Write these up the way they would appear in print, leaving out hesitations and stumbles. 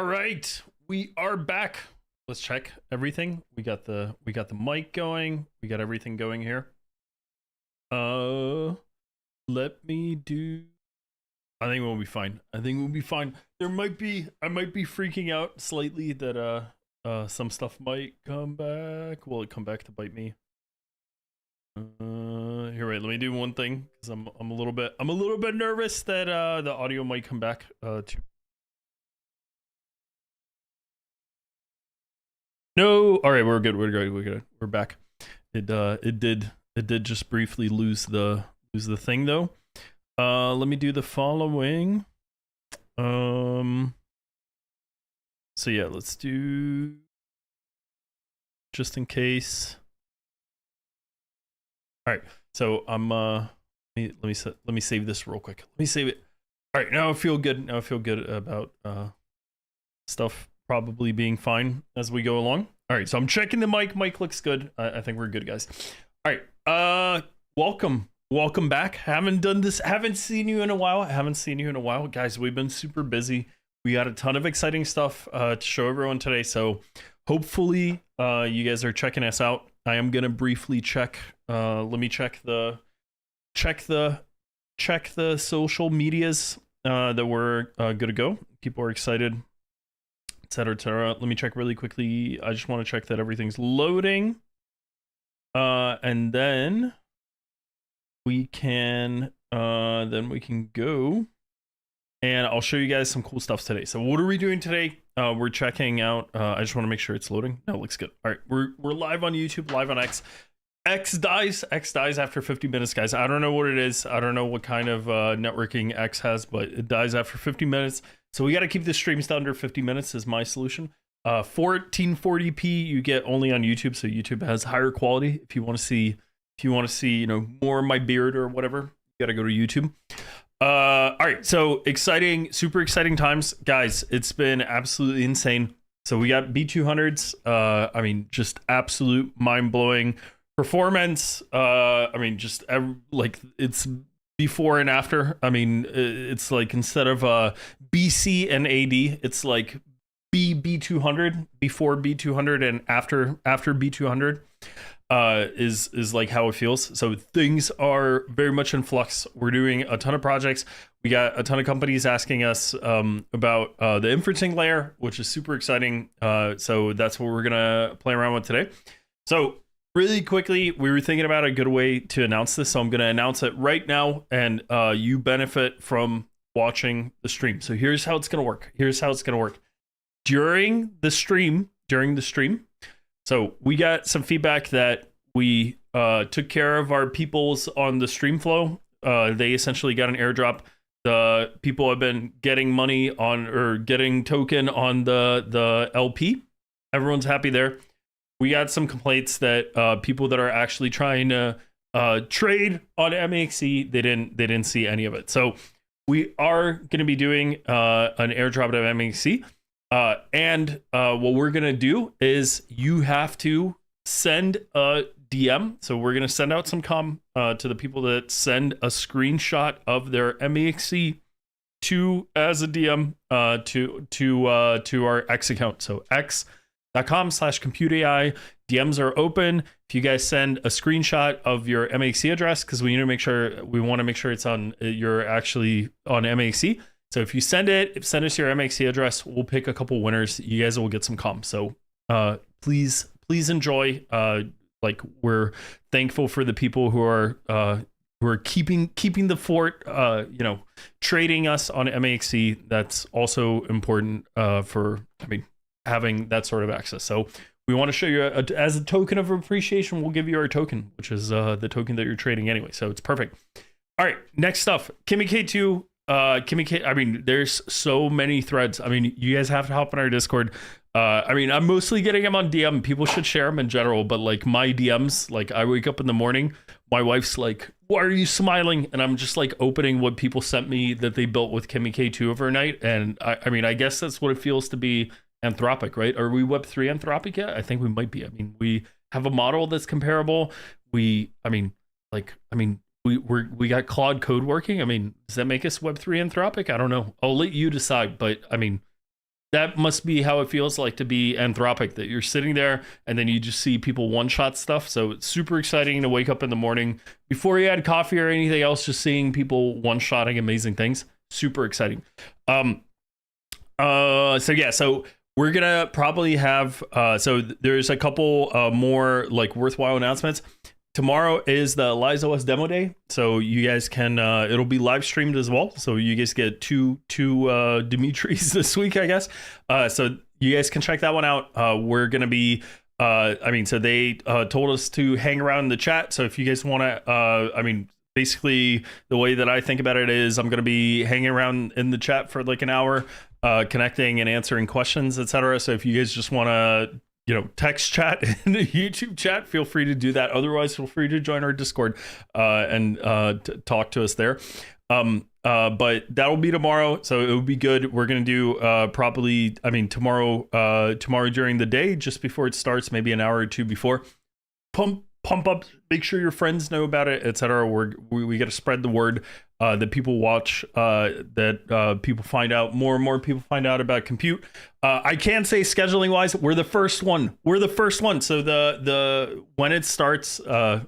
All right, we are back. Let's check everything. We got the mic going. We got everything going here. Let me do. I think we'll be fine. I think we'll be fine. I might be freaking out slightly that some stuff might come back. Will it come back to bite me? Here, wait. Let me do one thing because I'm a little bit nervous that the audio might come back to. No, all right, we're good. We're back. It did just briefly lose the thing though. Let me do the following. So yeah, let's do just in case. All right, so let me save this real quick. Let me save it. All right, now I feel good. Now I feel good about stuff probably being fine as we go along. All right, so I'm checking the mic. Mic looks good. I think we're good, guys. All right, welcome back. Haven't seen you in a while. Guys, we've been super busy. We got a ton of exciting stuff to show everyone today, so hopefully you guys are checking us out. I am gonna briefly check. Let me check the social medias that we're good to go. People are excited, etc., etc. Let me check really quickly. I just want to check that everything's loading, and then we can go, and I'll show you guys some cool stuff today. So what are we doing today? We're checking out. I just want to make sure it's loading. No, it looks good. All right, we're live on YouTube, live on X. X dies after 50 minutes, guys. I don't know what it is. I don't know what kind of networking X has, but it dies after 50 minutes. So we got to keep the streams to under 50 minutes is my solution. 1440p you get only on YouTube, so YouTube has higher quality. If you want to see, more of my beard or whatever, you got to go to YouTube. All right, so super exciting times, guys. It's been absolutely insane. So we got B200s. I mean, just absolute mind-blowing performance. I mean, just like it's before and after. I mean, it's like instead of BC and AD, it's like B200, before B200 and after B200 is like how it feels. So things are very much in flux. We're doing a ton of projects. We got a ton of companies asking us about the inferencing layer, which is super exciting. So that's what we're gonna play around with today. So really quickly, we were thinking about a good way to announce this, so I'm going to announce it right now, and you benefit from watching the stream. So here's how it's going to work. During the stream, so we got some feedback that we took care of our peoples on the stream flow. They essentially got an airdrop. The people have been getting money on, or getting token on the LP. Everyone's happy there. We got some complaints that people that are actually trying to trade on MEXC, they didn't see any of it. So we are going to be doing an airdrop of MEXC, and what we're going to do is you have to send a DM. So we're going to send out some to the people that send a screenshot of their MEXC as a DM to our X account. So x.com/comput3 DMs are open. If you guys send a screenshot of your MEXC address, because we want to make sure it's on, you're actually on MEXC. So if you send us your MEXC address, we'll pick a couple winners. You guys will get some comms. So please enjoy. Like, we're thankful for the people who are keeping the fort, trading us on MEXC. That's also important for, having that sort of access. So we want to show you as a token of appreciation, we'll give you our token, which is the token that you're trading anyway. So it's perfect. All right, next stuff. Kimi K2. Kimi K. I mean, there's so many threads. I mean, you guys have to hop on our Discord. I'm mostly getting them on DM. People should share them in general, but like my DMs, like I wake up in the morning, my wife's like, "Why are you smiling?" And I'm just like opening what people sent me that they built with Kimi K2 overnight. And I guess that's what it feels to be Anthropic, right? Are we Web3 Anthropic yet? I think we might be. I mean, we have a model that's comparable. We got Claude code working. I mean, does that make us Web3 Anthropic? I don't know. I'll let you decide. But I mean, that must be how it feels like to be Anthropic, that you're sitting there and then you just see people one-shot stuff. So it's super exciting to wake up in the morning before you had coffee or anything else, just seeing people one-shotting amazing things. Super exciting. So we're gonna probably have there's a couple more like worthwhile announcements. Tomorrow is the LiveOS demo day, so you guys can it'll be live streamed as well, so you guys get two Dimitris this week, I guess. So you guys can check that one out. We're gonna be so they told us to hang around in the chat, so if you guys want to basically the way that I think about it is I'm gonna be hanging around in the chat for like an hour, connecting and answering questions, etc. So if you guys just want to text chat in the YouTube chat, feel free to do that. Otherwise, feel free to join our Discord and talk to us there. But that'll be tomorrow, so it will be good. We're gonna do tomorrow during the day, just before it starts, maybe an hour or two before. Pump up, make sure your friends know about it, etc. We got to spread the word that people watch, that people find out, more and more people find out about Comput. I can say scheduling wise, we're the first one. So the when it starts, I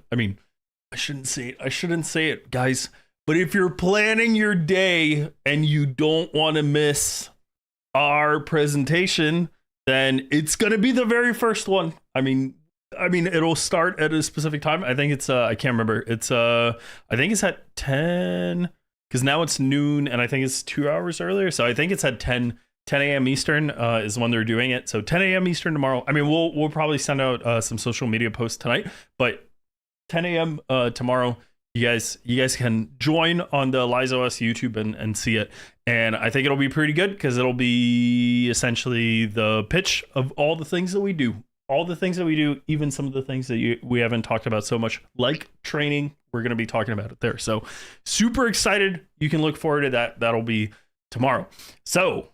shouldn't say it, guys. But if you're planning your day and you don't want to miss our presentation, then it's gonna be the very first one. I mean, it'll start at a specific time. I think it's I can't remember. It's I think it's at 10, because now it's noon and I think it's 2 hours earlier. So I think it's at 10 a.m. Eastern is when they're doing it. So 10 a.m. Eastern tomorrow. I mean, we'll probably send out some social media posts tonight, but 10 a.m. Tomorrow, you guys can join on the LiveOS YouTube and see it. And I think it'll be pretty good, because it'll be essentially the pitch of all the things that we do. All the things that we do, even some of the things that we haven't talked about so much, like training, we're going to be talking about it there. So super excited. You can look forward to that. That'll be tomorrow. So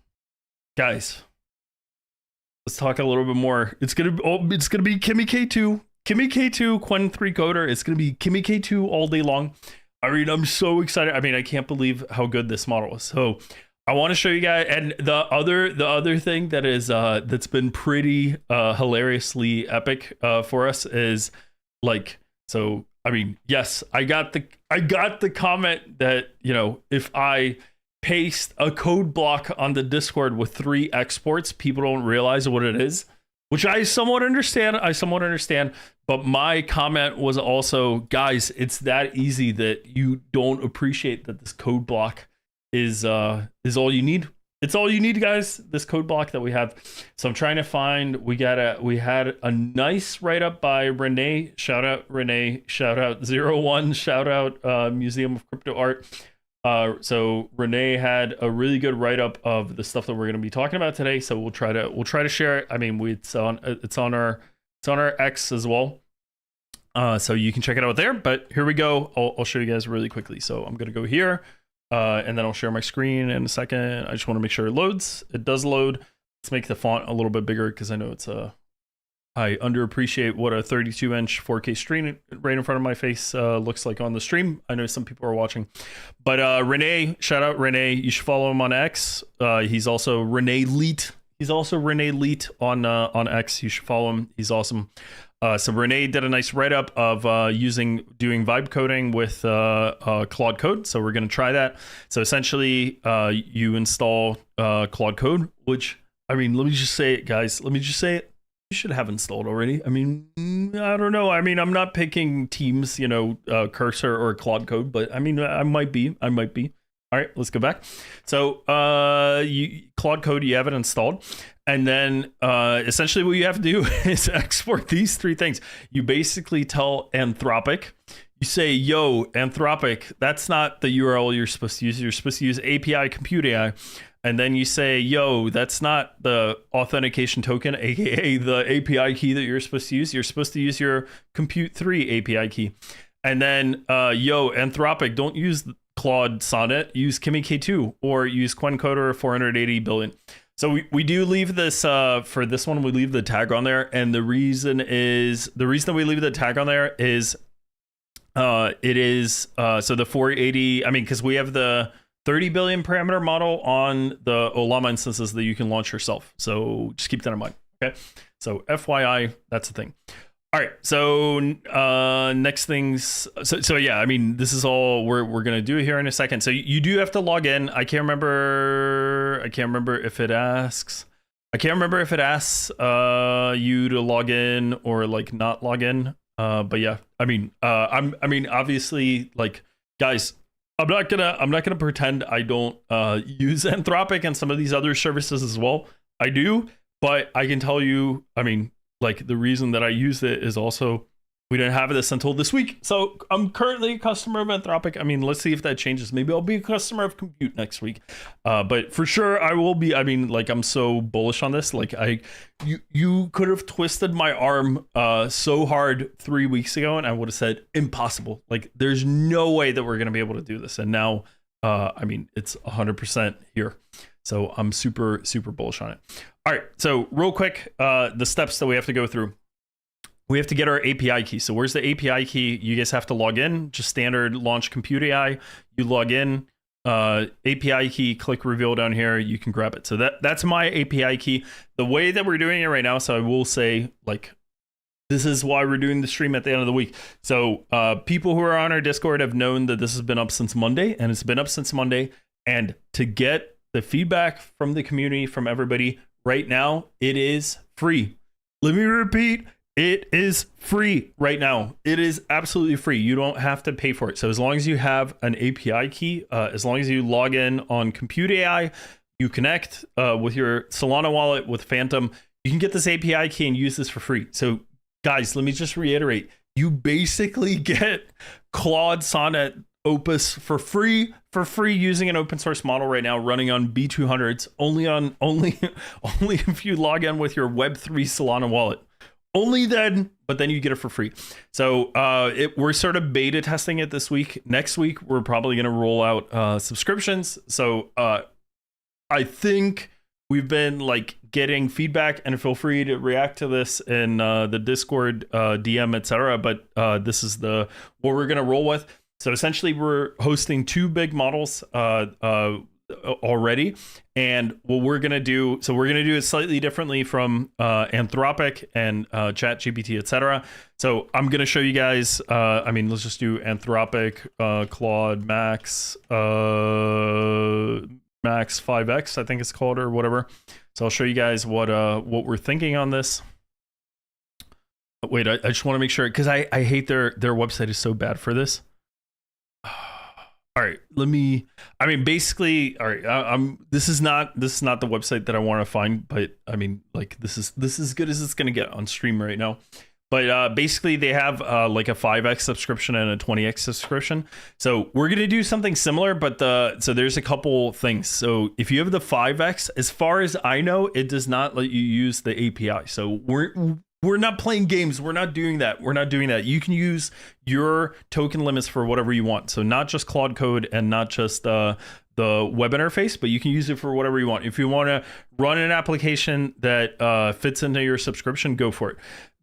guys, let's talk a little bit more. It's going to be Kimi K2, Qwen 3 coder. It's going to be Kimi K2 all day long. I mean, I'm so excited. I mean, I can't believe how good this model is. So I want to show you guys, and the other thing that is that's been pretty hilariously epic for us is like, so I mean, yes, I got the comment that, if I paste a code block on the Discord with 3 exports, people don't realize what it is, which I somewhat understand. But my comment was also, guys, it's that easy that you don't appreciate that this code block is all you need. It's all you need, guys, this code block that we have. So I'm trying to find, we had a nice write-up by Renee. Shout out Renee, shout out 01, shout out Museum of Crypto Art. So Renee had a really good write-up of the stuff that we're going to be talking about today. So we'll try to share it. I mean, it's on our X as well. So you can check it out there, but here we go. I'll show you guys really quickly. So I'm going to go here. And then I'll share my screen in a second. I just want to make sure it loads. It does load. Let's make the font a little bit bigger, because I know I underappreciate what a 32-inch 4K screen right in front of my face looks like on the stream. I know some people are watching. But Renee, shout out Renee. You should follow him on X. He's also Renee Leet. He's also Renee Leet on X. You should follow him. He's awesome. So Renee did a nice write-up of doing vibe coding with Claude Code. So we're going to try that. So essentially, you install Claude Code, which, I mean, let me just say it, guys. Let me just say it. You should have installed already. I mean, I don't know. I mean, I'm not picking Teams, Cursor or Claude Code, but I mean, I might be. All right, let's go back. So Claude Code, you have it installed. And then essentially what you have to do is export these 3 things. You basically tell Anthropic, you say, yo, Anthropic, that's not the URL you're supposed to use. You're supposed to use API Comput AI. And then you say, yo, that's not the authentication token, aka the API key that you're supposed to use. You're supposed to use your Comput3 API key. And then, yo, Anthropic, don't use Claude Sonnet, use Kimi K2 or use Qwen Coder 480 billion. So we do leave this for this one, we leave the tag on there, and the reason that we leave the tag on there is it is so the 480, I mean, because we have the 30 billion parameter model on the Olama instances that you can launch yourself. So just keep that in mind. Okay. So FYI, that's the thing. All right. So next things. So yeah, I mean, this is all we're going to do here in a second. So you do have to log in. I can't remember if it asks. You to log in or like not log in. But yeah, I mean, obviously, like, guys, I'm not gonna pretend I don't use Anthropic and some of these other services as well. I do, but I can tell you, I mean, like, the reason that I used it is also we didn't have this until this week. So I'm currently a customer of Anthropic. I mean, let's see if that changes. Maybe I'll be a customer of Comput next week. But for sure I will be. I mean, like, I'm so bullish on this. Like, you could have twisted my arm so hard 3 weeks ago and I would have said impossible. Like, there's no way that we're going to be able to do this. And now, I mean, it's 100% here. So I'm super, super bullish on it. All right. So real quick, the steps that we have to go through. We have to get our API key. So where's the API key? You guys have to log in, just standard launch Comput3. You log in, API key, click reveal down here. You can grab it. So that's my API key. The way that we're doing it right now. So I will say, like, this is why we're doing the stream at the end of the week. So people who are on our Discord have known that this has been up since Monday, and it's been up since Monday. And to get the feedback from the community, from everybody right now, it is free. Let me repeat. It is free right now. It is absolutely free. You don't have to pay for it. So as long as you have an API key, as long as you log in on Comput3, you connect with your Solana wallet with Phantom, you can get this API key and use this for free. So guys, let me just reiterate. You basically get Claude, Sonnet, Opus for free using an open source model right now, running on B200s, only if you log in with your Web3 Solana wallet. Only then, but then you get it for free. So we're sort of beta testing it this week. Next week, we're probably going to roll out subscriptions. So I think we've been like getting feedback, and feel free to react to this in the Discord, DM, etc. But this is what we're going to roll with. So essentially, we're hosting 2 big models already, and what we're gonna do, so we're gonna do it slightly differently from Anthropic and ChatGPT, etc. So I'm gonna show you guys. I mean, let's just do Anthropic, Claude Max, Max 5X, I think it's called, or whatever. So I'll show you guys what we're thinking on this. Wait, I just want to make sure, because I hate their website is so bad for this. All right, basically, all right, this is not the website that I want to find, but I mean, like, this is as good as it's going to get on stream right now. But basically, they have like a 5x subscription and a 20x subscription. So we're going to do something similar, but so there's a couple things. So if you have the 5x, as far as I know, it does not let you use the API. So we're not playing games. We're not doing that. You can use your token limits for whatever you want. So not just Claude Code and not just the web interface, but you can use it for whatever you want. If you want to run an application that fits into your subscription, go for it.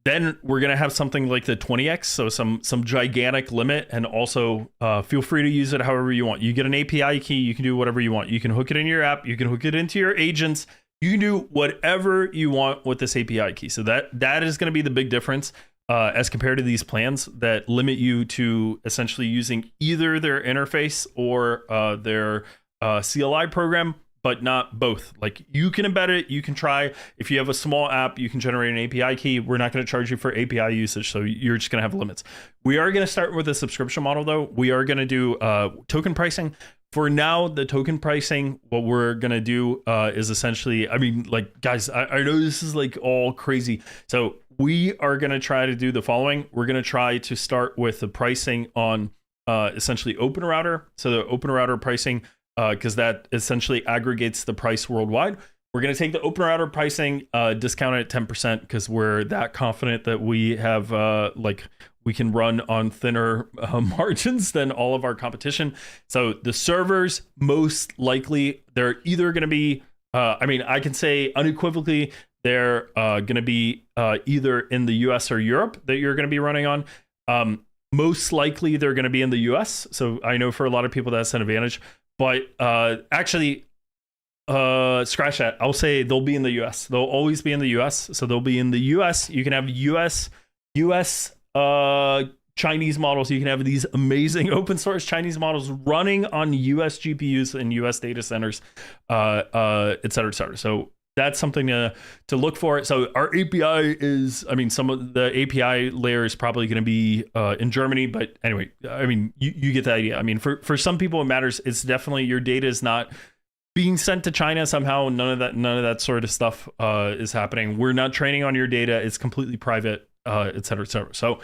Then we're going to have something like the 20x, so some gigantic limit, and also feel free to use it however you want. You get an API key, you can do whatever you want. You can hook it in your app, you can hook it into your agents, you can do whatever you want with this API key. So that is going to be the big difference as compared to these plans that limit you to essentially using either their interface or their CLI program, but not both. Like, you can embed it, you can try. If you have a small app, you can generate an API key. We're not going to charge you for API usage, so you're just going to have limits. We are going to start with a subscription model, though. We are going to do token pricing. For now, the token pricing, what we're going to do is essentially, I mean, like, guys, I know this is like all crazy. So we are going to try to do the following. We're going to try to start with the pricing on essentially OpenRouter. So the OpenRouter pricing, because that essentially aggregates the price worldwide. We're going to take the OpenRouter pricing, discount it at 10%, because we're that confident that we have we can run on thinner margins than all of our competition. So the servers, most likely, they're either going to be, I can say unequivocally, they're going to be either in the US or Europe that you're going to be running on. Most likely, they're going to be in the US. So I know for a lot of people, that's an advantage. But actually, scratch that. I'll say they'll be in the US. They'll always be in the US. So they'll be in the US. You can have US Chinese models. You can have these amazing open source Chinese models running on US GPUs and US data centers, et cetera, et cetera. So that's something to look for. So our API is, I mean, some of the API layer is probably going to be in Germany, but anyway, I mean, you get the idea. I mean, for some people it matters. It's definitely your data is not being sent to China somehow. None of that sort of stuff is happening. We're not training on your data. It's completely private, et cetera, et cetera. So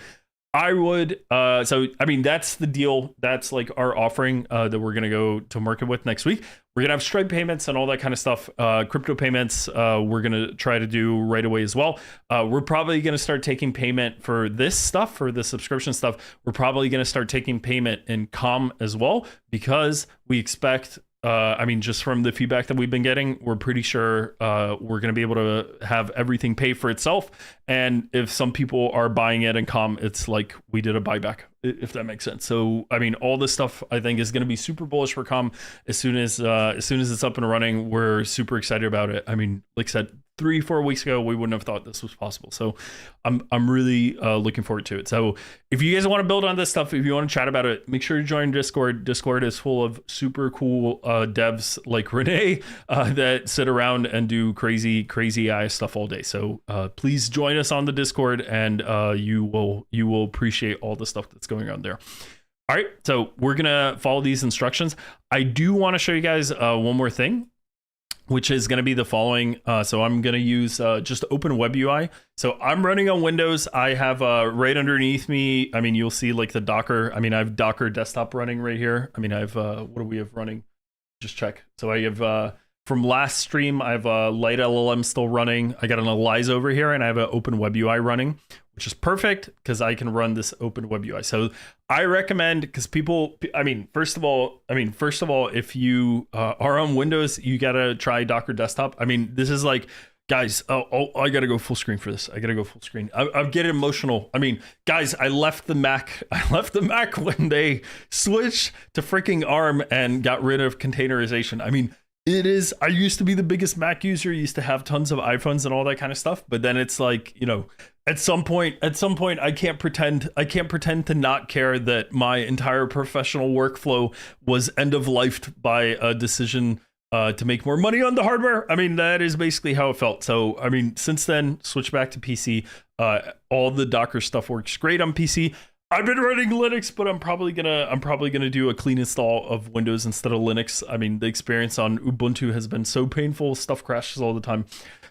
I would, so, I mean, that's the deal. That's like our offering that we're going to go to market with next week. We're going to have Stripe payments and all that kind of stuff. Crypto payments, we're going to try to do right away as well. We're probably going to start taking payment for this stuff, for the subscription stuff. We're probably going to start taking payment in COM as well, because we expect, I mean, just from the feedback that we've been getting, we're pretty sure we're going to be able to have everything pay for itself. And if some people are buying it in COM, it's like we did a buyback, if that makes sense. So, I mean, all this stuff I think is going to be super bullish for COM as soon as it's up and running. We're super excited about it. I mean, like I said, 3-4 weeks ago, we wouldn't have thought this was possible. So I'm really looking forward to it. So if you guys want to build on this stuff, if you want to chat about it, make sure to join Discord. Discord is full of super cool devs like Renee that sit around and do crazy AI stuff all day. So please join us on the Discord, and you will appreciate all the stuff that's going on there. All right, so we're gonna follow these instructions. I do want to show you guys one more thing, which is going to be the following. So I'm going to use just Open Web UI. So I'm running on Windows. I have right underneath me, I mean, you'll see like the Docker. I mean, I have Docker desktop running right here. I mean, I have, what do we have running? Just check. So I have, from last stream, I have a Light LLM still running. I got an Eliza over here, and I have an Open Web UI running, which is perfect because I can run this Open Web UI. So I recommend, because people, I mean, first of all, if you are on Windows, you got to try Docker Desktop. I mean, this is like, guys, I got to go full screen for this. I got to go full screen. I'm getting emotional. I mean, guys, I left the Mac when they switched to freaking ARM and got rid of containerization. I mean, I used to be the biggest Mac user, used to have tons of iPhones and all that kind of stuff. But then it's like, you know, at some point, I can't pretend to not care that my entire professional workflow was end of lifed by a decision to make more money on the hardware. I mean, that is basically how it felt. So, I mean, since then, switch back to PC. All the Docker stuff works great on PC. I've been running Linux, but I'm probably gonna do a clean install of Windows instead of Linux. I mean, the experience on Ubuntu has been so painful. Stuff crashes all the time,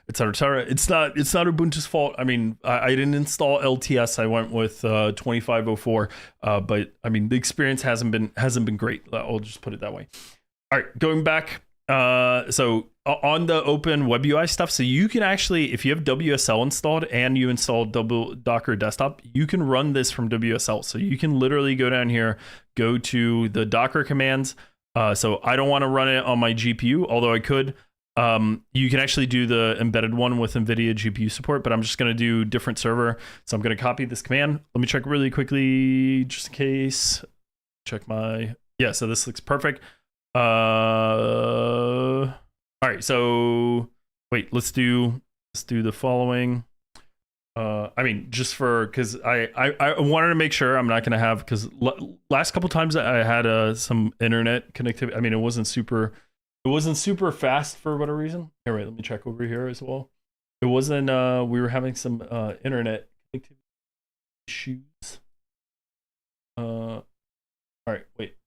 et cetera, et cetera. It's not Ubuntu's fault. I mean, I didn't install LTS. I went with 2504. But I mean, the experience hasn't been great. I'll just put it that way. All right, going back. So on the Open Web UI stuff, so you can actually, if you have WSL installed and you install Docker Desktop, you can run this from WSL. So you can literally go down here, go to the Docker commands. So I don't want to run it on my GPU, although I could. You can actually do the embedded one with NVIDIA GPU support, but I'm just going to do different server. So I'm going to copy this command. Let me check really quickly, just in case. Check yeah, so this looks perfect. All right, so wait, let's do the following. I mean, just because I wanted to make sure I'm not going to have, because last couple times I had some internet connectivity. I mean, it wasn't super fast for whatever reason. All right, let me check over here as well. It wasn't, we were having some internet connectivity issues. All right, wait,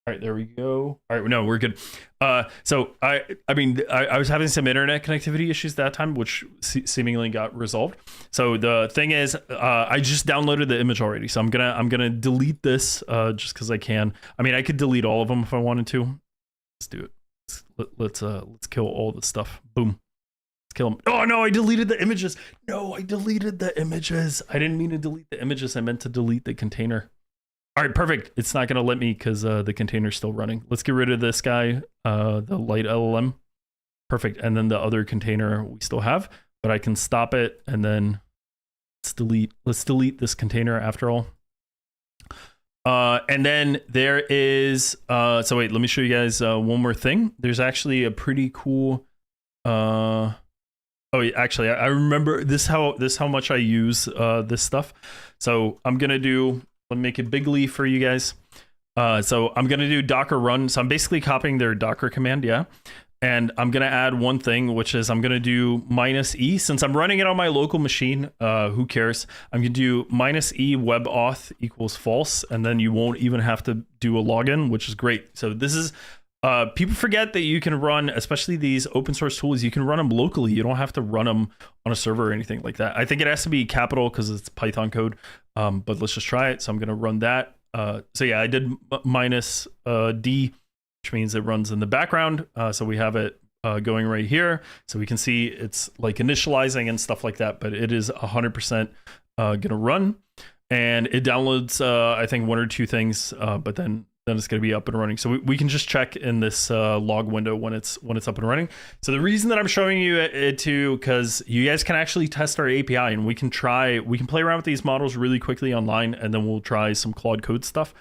all right, there we go. All right, no, we're good. So I mean, I was having some internet connectivity issues that time, which seemingly got resolved. So the thing is, I just downloaded the image already, so I'm gonna delete this just because I can. I mean, I could delete all of them if I wanted to. Let's do it. Let's kill all the stuff. Boom. Let's kill them. Oh no, I deleted the images. No, I deleted the images. I didn't mean to delete the images. I meant to delete the container. All right, perfect. It's not going to let me because the container's still running. Let's get rid of this guy, the Light LLM. Perfect. And then the other container we still have, but I can stop it and then let's delete this container after all. And then there is so wait, let me show you guys one more thing. There's actually a pretty cool oh, actually, I remember this how much I use this stuff. So I'm gonna do, let me make it bigly for you guys. So I'm gonna do Docker run. So I'm basically copying their Docker command, yeah. And I'm gonna add one thing, which is I'm gonna do -e. Since I'm running it on my local machine, who cares? I'm gonna do -e web auth equals false, and then you won't even have to do a login, which is great. So this is people forget that you can run, especially these open source tools, you can run them locally. You don't have to run them on a server or anything like that. I think it has to be capital because it's Python code, but let's just try it. So I'm going to run that. So yeah, I did -d, which means it runs in the background. So we have it going right here. So we can see it's like initializing and stuff like that, but it is 100% going to run. And it downloads, I think, one or two things, but then it's going to be up and running. So we can just check in this log window when it's up and running. So the reason that I'm showing you it too, because you guys can actually test our API, and we can play around with these models really quickly online, and then we'll try some Claude Code stuff.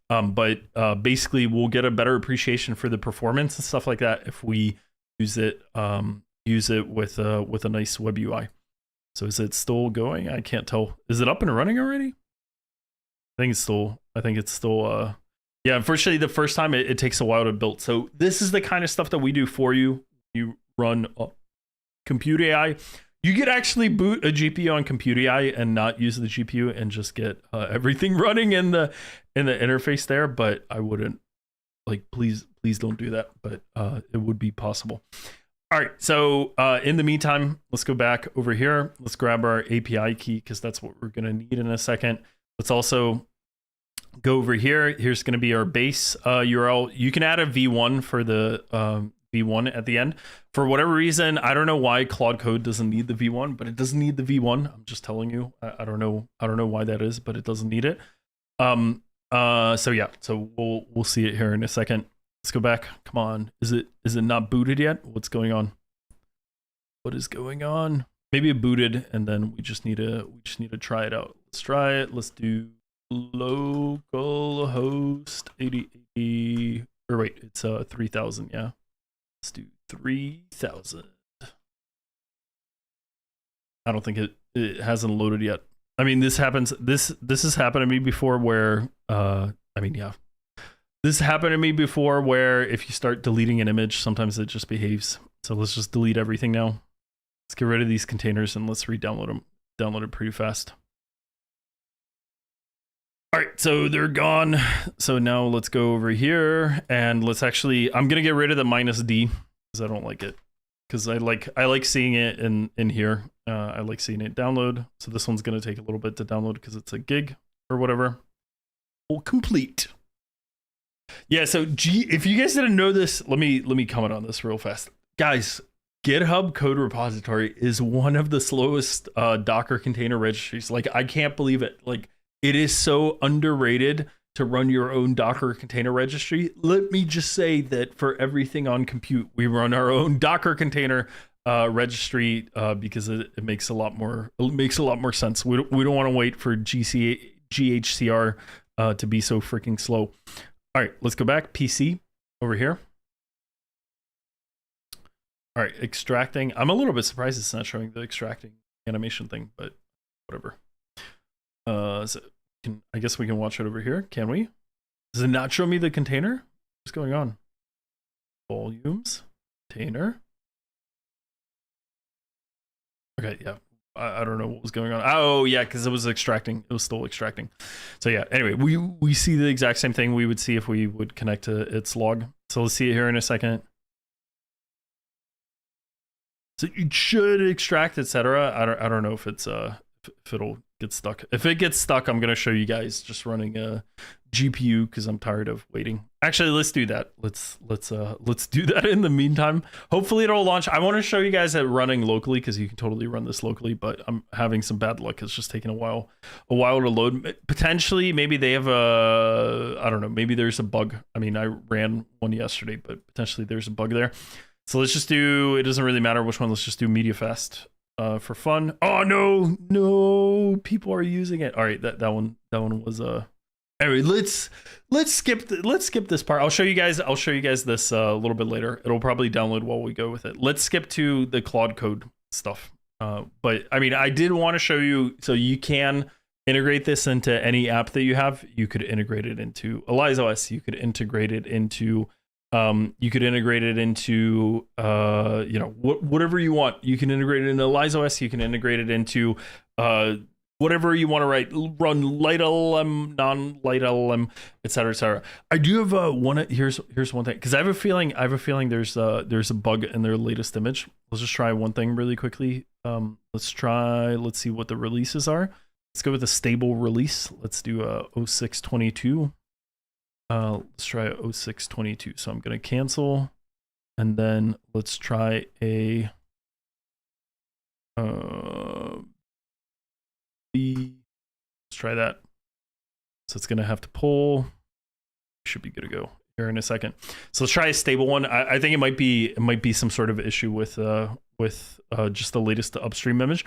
But basically, we'll get a better appreciation for the performance and stuff like that if we use it with a nice web UI. So is it still going? I can't tell. Is it up and running already? I think it's still yeah, unfortunately the first time it takes a while to build. So this is the kind of stuff that we do for you. You run Comput3. You could actually boot a GPU on Comput3 and not use the GPU and just get everything running in the interface there, but I wouldn't, like, please don't do that, but it would be possible. All right, so in the meantime, let's go back over here. Let's grab our API key because that's what we're going to need in a second. Let's also go over here. Here's going to be our base URL. You can add a V1 for the V1 at the end. For whatever reason, I don't know why Claude Code doesn't need the V1, but it doesn't need the V1. I'm just telling you. I don't know why that is, but it doesn't need it. So yeah, so we'll see it here in a second. Let's go back. Come on. Is it not booted yet? What's going on? What is going on? Maybe it booted, and then we just need to try it out. Let's try it. Let's do localhost 8080, or wait, it's 3000. Yeah, let's do 3000. I don't think it hasn't loaded yet. I mean, this happens. This has happened to me before where I mean, yeah, this happened to me before where if you start deleting an image, sometimes it just behaves. So let's just delete everything now. Let's get rid of these containers and let's re-download them. Download it pretty fast. All right, so they're gone. So now let's go over here and let's actually, I'm gonna get rid of the -d because I don't like it. Because I like seeing it in here. I like seeing it download. So this one's gonna take a little bit to download because it's a gig or whatever. Well, complete. Yeah, so if you guys didn't know this, let me comment on this real fast. Guys, GitHub code repository is one of the slowest Docker container registries. Like, I can't believe it. Like, it is so underrated to run your own Docker container registry. Let me just say that for everything on Compute, we run our own Docker container registry because it makes a lot more sense. We don't want to wait for GHCR to be so freaking slow. All right, let's go back. PC over here. All right, extracting. I'm a little bit surprised it's not showing the extracting animation thing, but whatever. So I guess we can watch it over here. Can we? Does it not show me the container? What's going on? Volumes, container. Okay, yeah. I don't know what was going on. Oh yeah, because it was extracting. It was still extracting. So yeah. Anyway, we see the exact same thing we would see if we would connect to its log. So let's see it here in a second. So it should extract, etc. I don't know if it's if it'll get stuck. If it gets stuck, I'm gonna show you guys just running a GPU because I'm tired of waiting. Actually, let's do that. Let's do that in the meantime. Hopefully it'll launch. I want to show you guys it running locally because you can totally run this locally, but I'm having some bad luck. It's just taking a while to load. Potentially, maybe they have I don't know, maybe there's a bug. I mean, I ran one yesterday, but potentially there's a bug there. So let's just do, it doesn't really matter which one. Let's just do MediaFast for fun. Oh no, people are using it. All right, that one was Anyway, let's skip this part. I'll show you guys this a little bit later. It'll probably download while we go with it. Let's skip to the Claude Code stuff. But I mean, I did want to show you, so you can integrate this into any app that you have. You could integrate it into ElizaOS. You could integrate it into you know, whatever you want. You can integrate it into ElizaOS. You can integrate it into whatever you want to run LiteLM, non-LiteLM, etc., etc. I do have here's one thing, because I have a feeling there's a bug in their latest image. Let's just try one thing really quickly. Let's see what the releases are. Let's go with a stable release. Let's do 0622. Let's try 0622. So I'm gonna cancel, and then let's try a let's try that. So it's gonna have to pull. Should be good to go here in a second. So let's try a stable one. I think it might be some sort of issue with just the latest upstream image,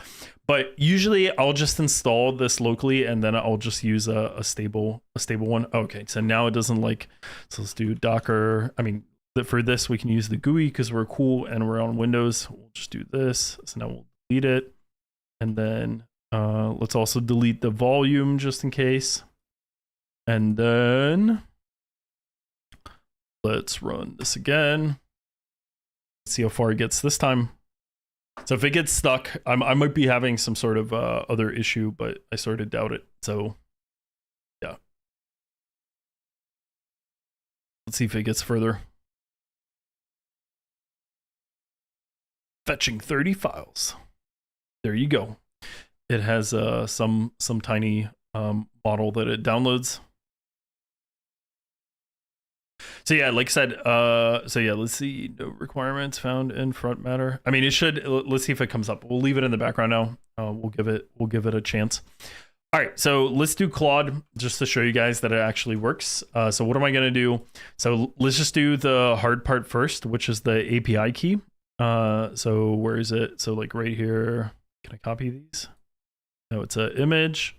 but usually I'll just install this locally and then I'll just use a stable one. Okay, so now it doesn't like. So let's do Docker. I mean, for this we can use the GUI because we're cool and we're on Windows. We'll just do this. So now we'll delete it, and then let's also delete the volume just in case. And then let's run this again. See how far it gets this time. So if it gets stuck, I might be having some sort of other issue, but I sort of doubt it. So yeah. Let's see if it gets further. Fetching 30 files. There you go. It has some tiny model that it downloads. So yeah, like I said, so yeah, let's see. No requirements found in front matter. I mean, it should. Let's see if it comes up. We'll leave it in the background now. We'll give it a chance. All right, so let's do Claude just to show you guys that it actually works. So what am I gonna do? So let's just do the hard part first, which is the API key. So where is it? So like right here. Can I copy these? No, it's an image.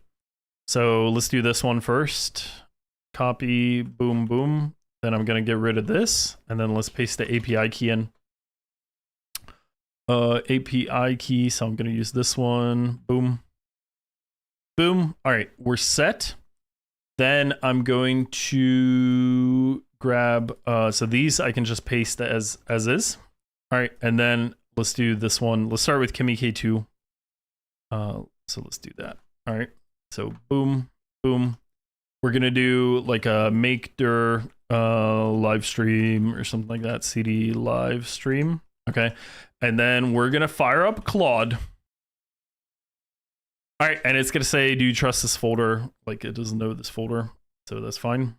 So let's do this one first. Copy, boom, boom. Then I'm going to get rid of this, and then let's paste the API key in. API key, so I'm going to use this one. Boom. Boom. All right, we're set. Then I'm going to grab, so these I can just paste as is. All right, and then let's do this one. Let's start with Kimi K2. So let's do that. All right, so boom, boom. We're going to do like a make dir live stream or something like that. CD live stream. Okay. And then we're going to fire up Claude. All right. And it's going to say, do you trust this folder? Like, it doesn't know this folder. So that's fine.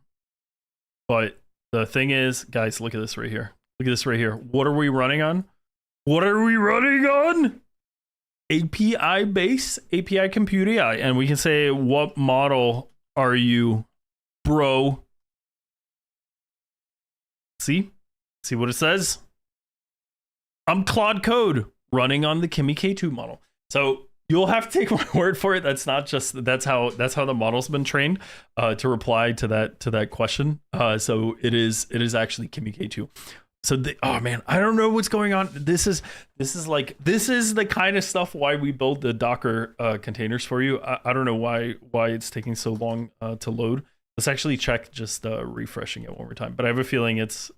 But the thing is, guys, look at this right here. Look at this right here. What are we running on? What are we running on? API base, API Comput3. And we can say, what model are you, bro? See what it says? I'm Claude Code running on the Kimi K2 model. So you'll have to take my word for it. That's not just, that's how the model's been trained to reply to that question. So it is actually Kimi K2. So oh man, I don't know what's going on. This is the kind of stuff why we build the Docker containers for you. I don't know why it's taking so long to load. Let's actually check just refreshing it one more time. But I have a feeling it's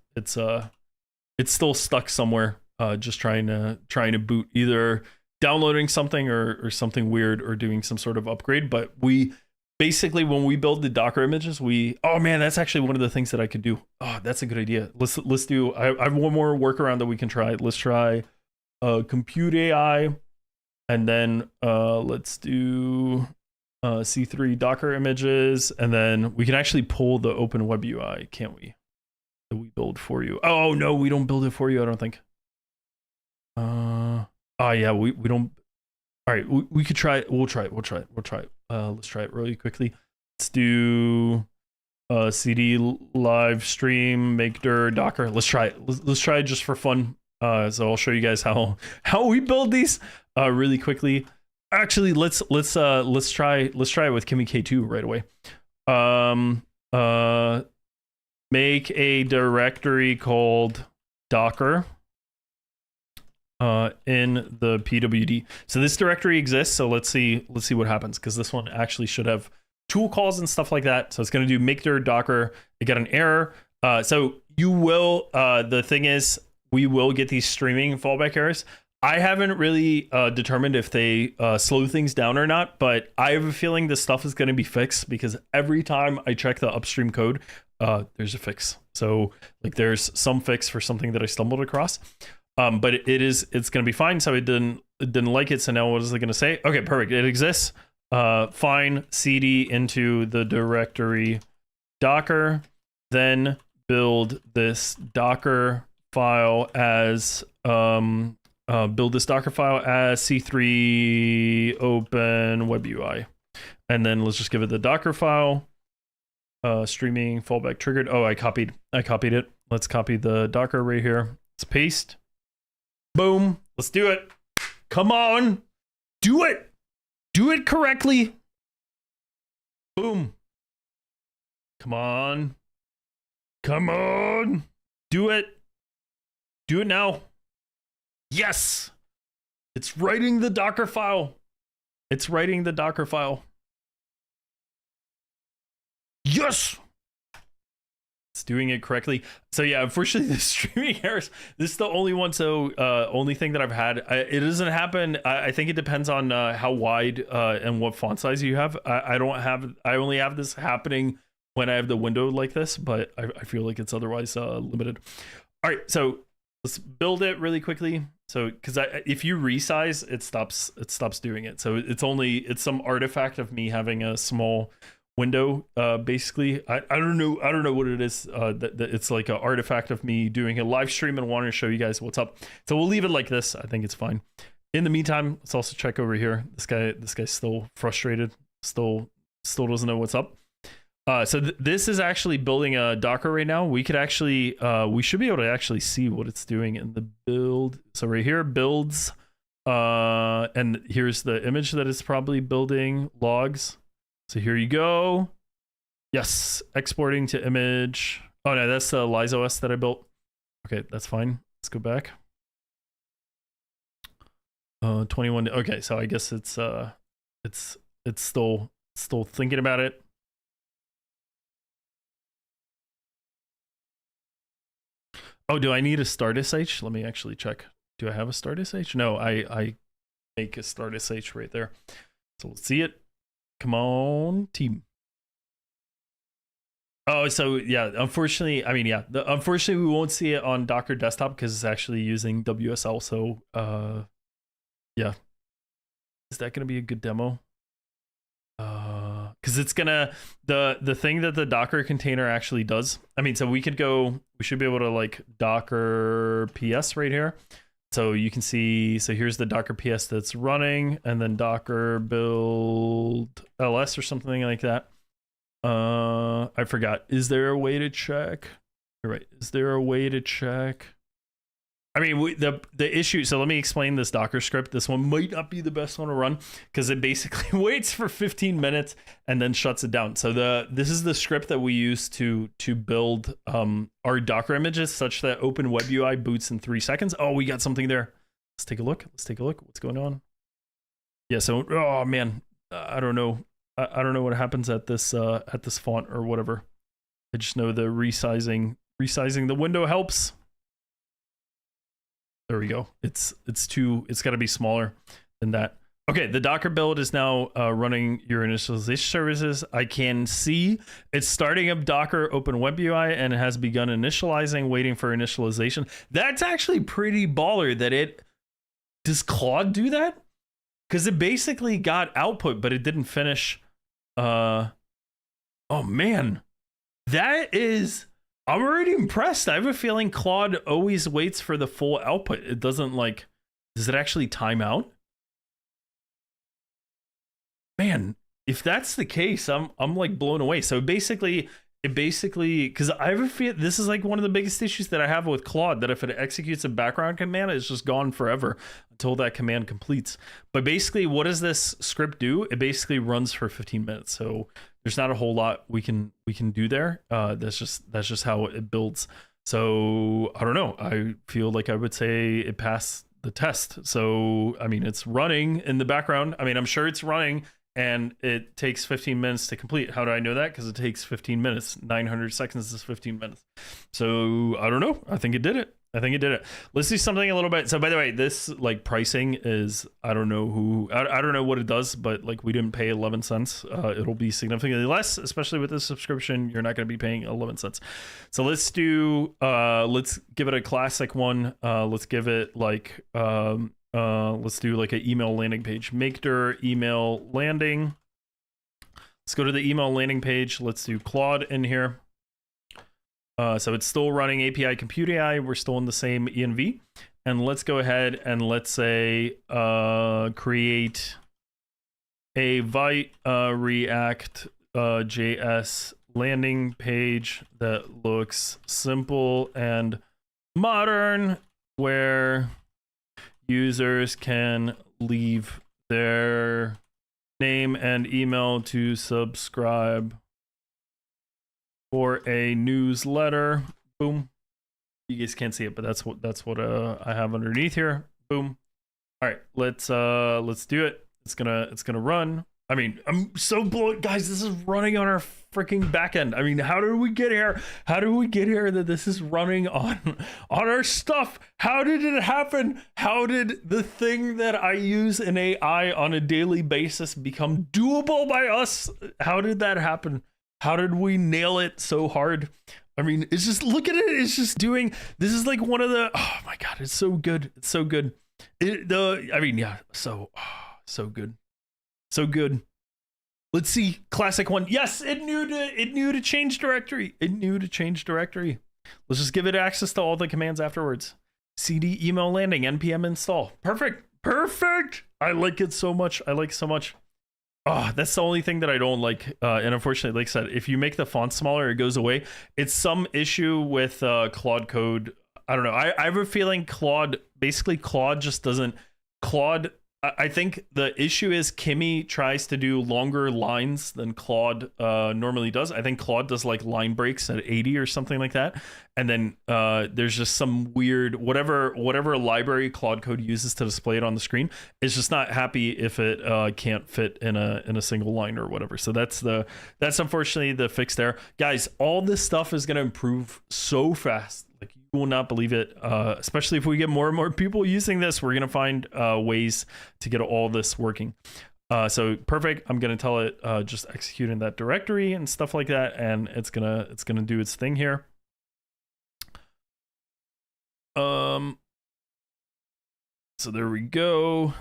still stuck somewhere, just trying to boot, either downloading something or something weird, or doing some sort of upgrade. But we basically, when we build the Docker images, oh man, that's actually one of the things that I could do. Oh, that's a good idea. Let's do. I have one more workaround that we can try. Let's try Comput3, and then let's do C3 Docker images, and then we can actually pull the Open Web UI, can't we? That we build for you. Oh no, we don't build it for you, I don't think. Oh yeah, we don't. All right, we could try it. We'll try it. Let's try it really quickly. Let's do CD live stream, make dir Docker. Let's try it. Let's try it just for fun. So I'll show you guys how we build these really quickly. Actually, let's try it with Kimi K2 right away. make a directory called Docker in the pwd. So this directory exists, so let's see what happens, because this one actually should have tool calls and stuff like that. So it's going to do make dir docker. It got an error. So you will, the thing is, we will get these streaming fallback errors. I haven't really determined if they slow things down or not, but I have a feeling this stuff is going to be fixed, because every time I check the upstream code, there's a fix. So like there's some fix for something that I stumbled across. But it's going to be fine. So it didn't like it. So now what is it going to say? Okay, perfect. It exists. Fine. CD into the directory Docker, then build this Docker file as C3 open web UI, and then let's just give it the Docker file. Streaming fallback triggered. Oh, I copied it. Let's copy the Docker right here. Let's paste. Boom. Let's do it. Come on. Do it. Do it correctly. Boom. Come on. Come on. Do it. Do it now. Yes. It's writing the Docker file. It's writing the Docker file. Yes. It's doing it correctly. So yeah, unfortunately the streaming errors, this is the only one. So only thing that I've had. It doesn't happen. I think it depends on how wide and what font size you have. I only have this happening when I have the window like this, but I feel like it's otherwise limited. All right, so let's build it really quickly. So because if you resize, it stops doing it. So it's some artifact of me having a small window. Basically, I don't know what it is. That it's like an artifact of me doing a live stream and wanting to show you guys what's up. So we'll leave it like this. I think it's fine. In the meantime, let's also check over here. This guy's still frustrated. Still doesn't know what's up. So this is actually building a Docker right now. We could actually, we should be able to actually see what it's doing in the build. So right here, builds, and here's the image that it's probably building, logs. So here you go. Yes, exporting to image. Oh no, that's the LizeOS that I built. Okay, that's fine. Let's go back. 21. Okay, so I guess it's still thinking about it. Oh, do I need a start SH? Let me actually check. Do I have a start SH? No, I make a start SH right there. So we'll see it. Come on, team. Oh, so yeah, unfortunately, unfortunately we won't see it on Docker desktop because it's actually using WSL. So yeah. Is that gonna be a good demo? Because it's gonna the thing that the Docker container actually does. So we should be able to like Docker PS right here. So you can see, so here's the Docker PS that's running, and then Docker build ls or something like that. I forgot. Is there a way to check? You're right. Is there a way to check? The issue, so let me explain this Docker script. This one might not be the best one to run because it basically waits for 15 minutes and then shuts it down. So this is the script that we use to build our Docker images such that Open Web UI boots in 3 seconds. Oh, we got something there. Let's take a look. What's going on? Yeah, so oh man, I don't know. I don't know what happens at this font or whatever. I just know the resizing the window helps. There we go. It's got to be smaller than that. Okay, the Docker build is now running your initialization services. I can see it's starting up Docker Open Web UI and it has begun initializing, waiting for initialization. That's actually pretty baller that it... Does Claude do that? Because it basically got output, but it didn't finish. Oh man, that is... I'm already impressed. I have a feeling Claude always waits for the full output. It doesn't like... Does it actually time out? Man, if that's the case, I'm like blown away. So basically, it basically, because I have a feel this is like one of the biggest issues that I have with Claude, that if it executes a background command, it's just gone forever until that command completes. But basically, what does this script do? It basically runs for 15 minutes. So there's not a whole lot we can do there. That's just how it builds. So I don't know. I feel like I would say it passed the test. So I mean, it's running in the background. I mean, I'm sure it's running, and it takes 15 minutes to complete. How do I know that? Because it takes 15 minutes. 900 seconds is 15 minutes. So I don't know. I think it did it. Let's do something a little bit. So by the way, this like pricing is, I don't know what it does, but like we didn't pay 11 cents. It'll be significantly less, especially with this subscription. You're not going to be paying 11 cents. So let's do, let's give it a classic one. Let's give it like, let's do like an email landing page. Make dir email landing. Let's go to the email landing page. Let's do Claude in here. So it's still running API Comput3. We're still in the same env. And let's go ahead and let's say create a Vite React JS landing page that looks simple and modern, where users can leave their name and email to subscribe for a newsletter. Boom. You guys can't see it, but that's what I have underneath here. Boom. All right, let's do it. It's gonna run. I mean, I'm so blown, guys. This is running on our freaking backend. I mean, how did we get here? How did we get here that this is running on our stuff? How did it happen? How did the thing that I use in AI on a daily basis become doable by us? How did that happen? How did we nail it so hard? I mean, it's just, look at it. It's just doing, this is like one of the, oh my God, it's so good. It's so good. I mean, yeah, so good. So good. Let's see, classic one. Yes, it knew to change directory. Let's just give it access to all the commands afterwards. CD email landing, npm install. Perfect. I like it so much. Oh, that's the only thing that I don't like. And unfortunately, like I said, if you make the font smaller, it goes away. It's some issue with Claude code. I don't know. I have a feeling Claude just doesn't. I think the issue is Kimi tries to do longer lines than Claude normally does. I think Claude does like line breaks at 80 or something like that. And then there's just some weird, whatever library Claude code uses to display it on the screen, it's just not happy if it can't fit in a single line or whatever. So that's unfortunately the fix there. Guys, all this stuff is going to improve so fast. Like, you will not believe it, especially if we get more and more people using this. We're going to find ways to get all this working. So perfect. I'm going to tell it just execute in that directory and stuff like that, and it's going to do its thing here. So there we go.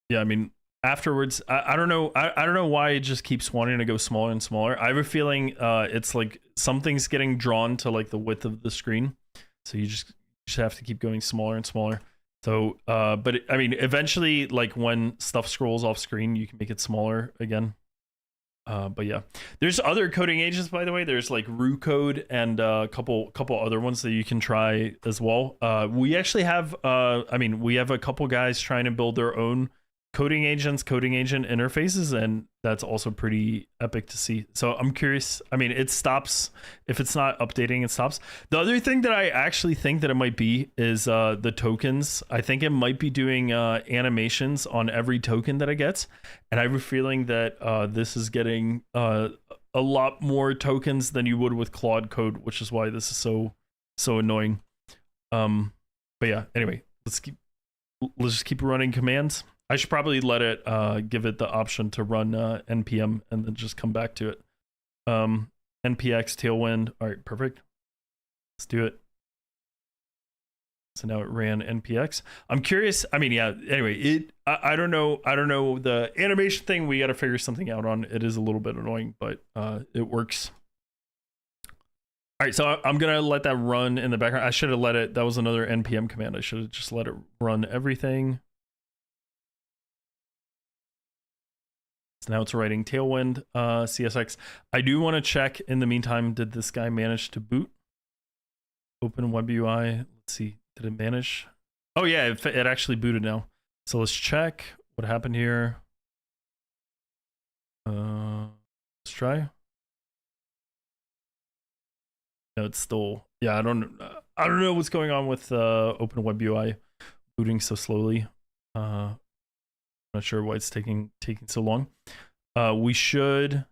Yeah, I mean, afterwards, I don't know. I don't know why it just keeps wanting to go smaller and smaller. I have a feeling it's like something's getting drawn to like the width of the screen. So you just have to keep going smaller and smaller. So, but I mean, eventually, like when stuff scrolls off screen, you can make it smaller again. But yeah, there's other coding agents, by the way. There's like RuCode and a couple other ones that you can try as well. We actually have, we have a couple guys trying to build their own coding agent interfaces, and that's also pretty epic to see. So I'm curious. I mean, it stops if it's not updating, it stops. The other thing that I actually think that it might be is the tokens. I think it might be doing animations on every token that it gets, and I have a feeling that this is getting a lot more tokens than you would with Claude code, which is why this is so annoying. But yeah, anyway, let's just keep running commands. I should probably let it give it the option to run npm and then just come back to it. Npx tailwind. All right, perfect. Let's do it. So now it ran npx. I'm curious. I mean, yeah. Anyway, I don't know. The animation thing, we got to figure something out on. It is a little bit annoying, but it works. All right, so I'm gonna let that run in the background. I should have let it. That was another npm command. I should have just let it run everything. Now it's writing Tailwind CSX. I do want to check in the meantime, did this guy manage to boot? Open web UI. Let's see. Did it manage? Oh yeah, it actually booted now. So let's check what happened here. Let's try. No, it's still, yeah, I don't know what's going on with Open Web UI booting so slowly. I'm not sure why it's taking so long. We should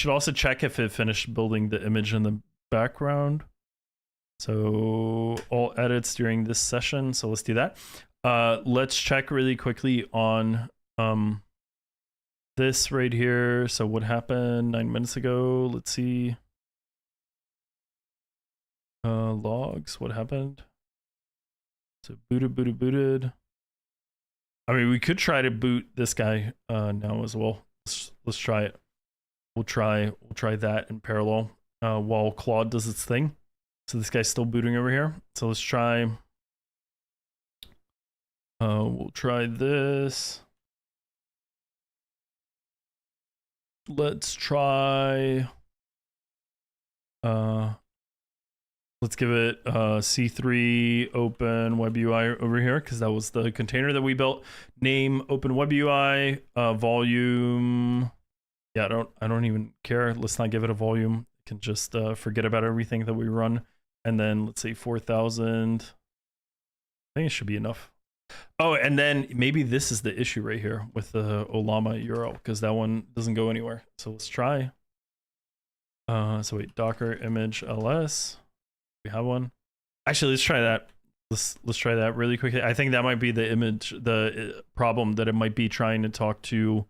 also check if it finished building the image in the background. So all edits during this session. So let's do that. Let's check really quickly on this right here. So what happened 9 minutes ago? Let's see. Logs, what happened? So booted. I mean, we could try to boot this guy now as well. Let's try it. We'll try that in parallel while Claude does its thing. So this guy's still booting over here. So let's try. We'll try this. Let's try. Let's give it C3 Open Web UI over here because that was the container that we built. Name Open Web UI, volume. Yeah, I don't even care. Let's not give it a volume. We can just forget about everything that we run. And then let's say 4,000. I think it should be enough. Oh, and then maybe this is the issue right here with the Olama URL because that one doesn't go anywhere. So let's try. So wait, Docker image ls. We have one. Actually, let's try that. Let's try that really quickly. I think that might be the image, the problem that it might be trying to talk to